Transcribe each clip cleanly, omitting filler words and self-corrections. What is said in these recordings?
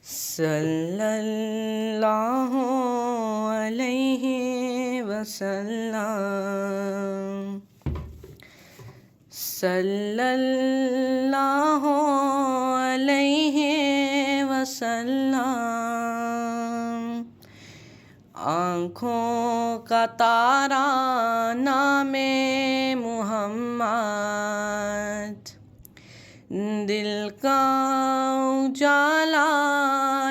صلی اللہ علیہ وسلم، صلی اللہ علیہ وسلم۔ آنکھوں کا تارا نام محمد، دل کا اجالا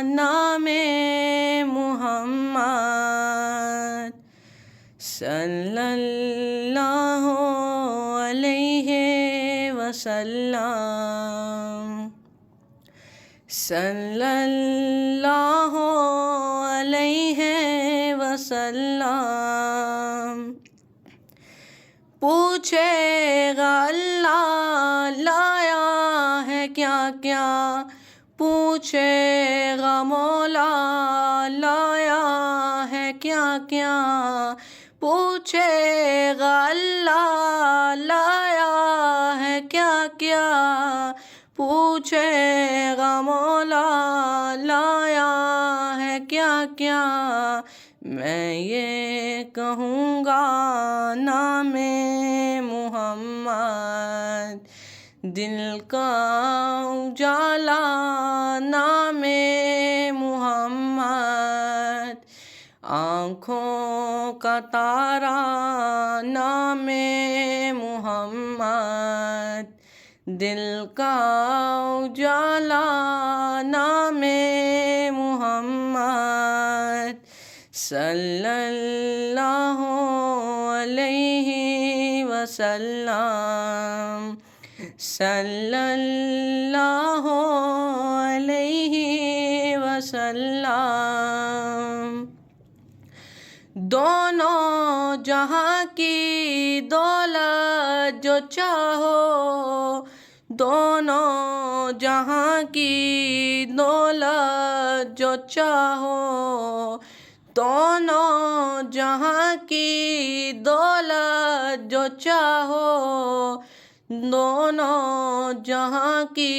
نام محمد، صلی اللہ علیہ وسلم، صلی اللہ علیہ وسلم۔ پوچھے گا اللہ لایا ہے کیا کیا، پوچھے گا مولا لایا ہے کیا کیا، پوچھے گا اللہ لایا ہے کیا کیا، پوچھے گا مولا لایا ہے کیا کیا۔ میں یہ کہوں گا نام محمد، دل کا اجالا نام محمد، آنکھوں کا تارا نام محمد، دل کا اجالا نام محمد، صلی اللہ علیہ وسلم، صلی اللہ علیہ وسلم۔ دونوں جہاں کی دولت جو چاہو، دونوں جہاں کی دولت جو چاہو، دونوں جہاں کی دولت جو چاہو، دونوں جہاں کی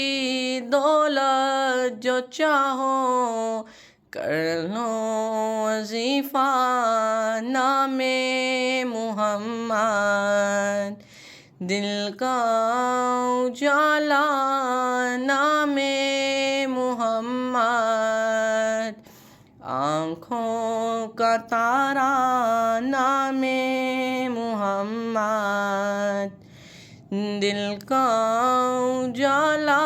دولت جو چاہو، کر لو وظیفہ نام محمد، دل کا اجالا نام محمد، آنکھوں کا تارا نام محمد، دل کا اجالا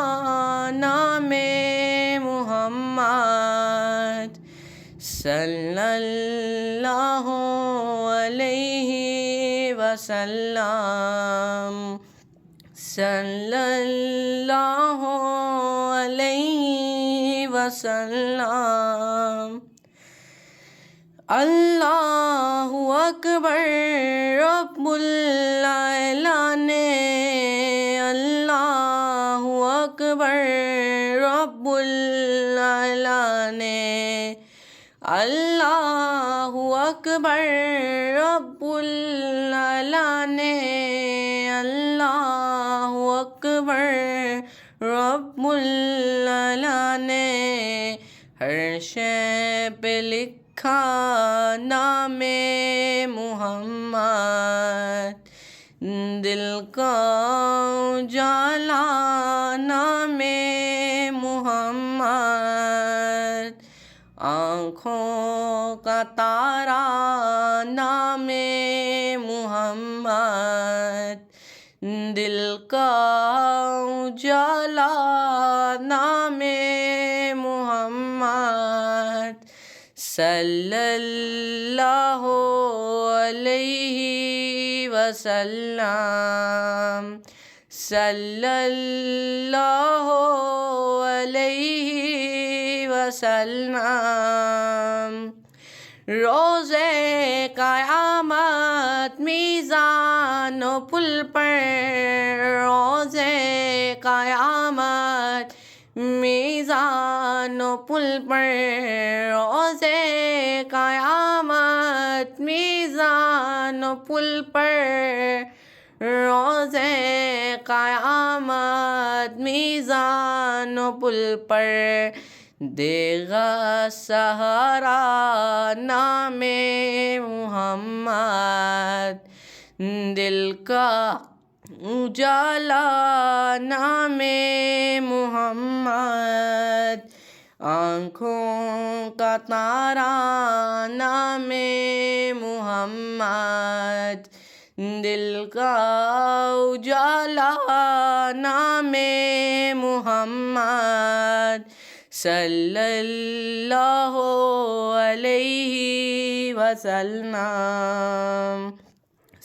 نام محمد، صلی اللہ علیہ وسلم، صلی اللہ علیہ وسلم۔ اللہ اکبر رب العالمین، اللہ اکبر رب العالمین، اللہ اکبر رب العالمین، اللہ اکبر رب العالمین۔ ہر شے پہ لکھا نام محمد، دل کا اجالا نام محمد، آنکھوں کا تارا نام محمد، دل کا اجالا نام محمد، صلی اللہ علیہ وسلم، صلی اللہ علیہ وسلم۔ روز قیامت میزان و پل پر، روز قیامت میزان و پل پر، روز قیامت میزان و پل پر، روز قیامت میزان و پل پر دے گا سہارا نام محمد، دل کا اجالا نام محمد، آنکھوں کا تارا نام محمد، دل کا اجالا نام محمد، صلی اللہ علیہ وسلم،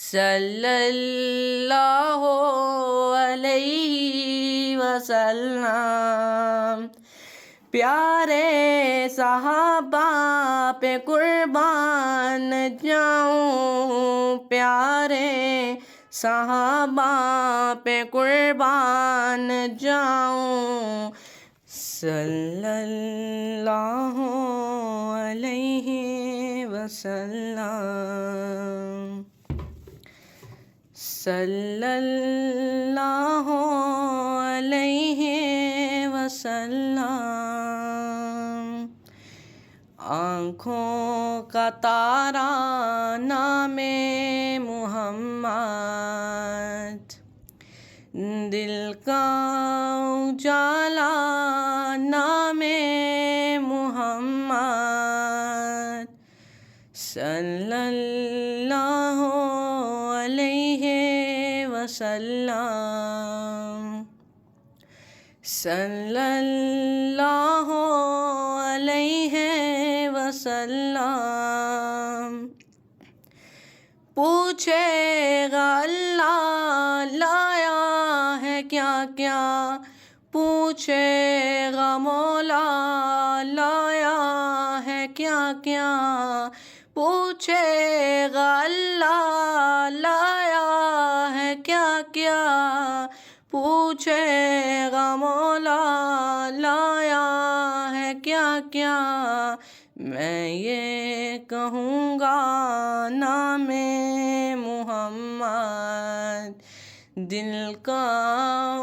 صلی اللہ علیہ وسلم۔ پیارے صحابہ پہ قربان جاؤں، پیارے صحابہ پہ قربان جاؤں، صلی اللہ علیہ وسلم، صلی اللہ علیہ وسلم۔ آنکھوں کا تارا نام محمد، دل کا اجالا نام محمد، صلی اللہ علیہ وسلم، صلی اللہ علیہ وسلم۔ پوچھے گا اللہ لایا ہے کیا کیا، پوچھے گا مولا لایا ہے کیا کیا، پوچھے گا اللہ لایا ہے کیا کیا، پوچھے گا مولا لایا ہے کیا کیا، میں یہ کہوں گا نام محمد، دل کا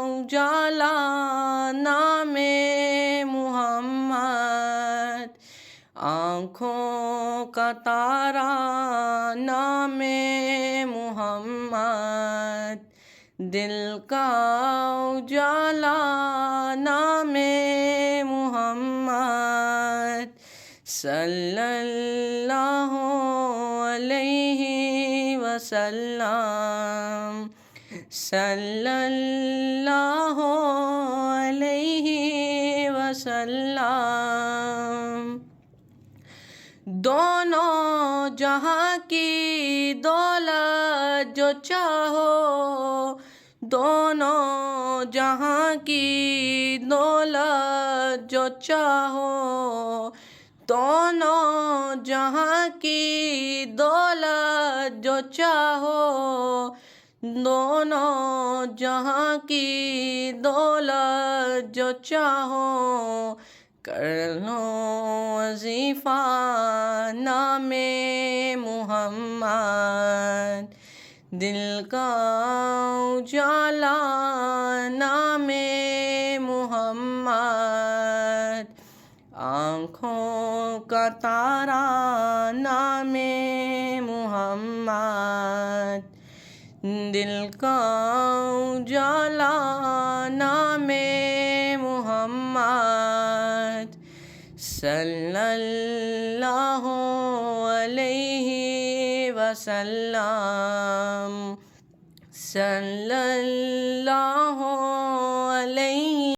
اجالا نام محمد، آنکھوں کا تارا نام محمد، دل کا اجالا نام محمد، صلی اللہ علیہ وسلم، صلی اللہ علیہ وسلم۔ دونوں جہاں کی دولت جو چاہو، دونوں جہاں کی دولت جو چاہو، دونوں جہاں کی دولت جو چاہو، دونوں جہاں کی دولت جو چاہو، کر لو وظیفہ نام محمد، دل کا اجالا نام محمد، آنکھوں کا تارا نام محمد، دل کا اجالا نام محمد، صلی اللہ علیہ وسلم، صلی اللہ علیہ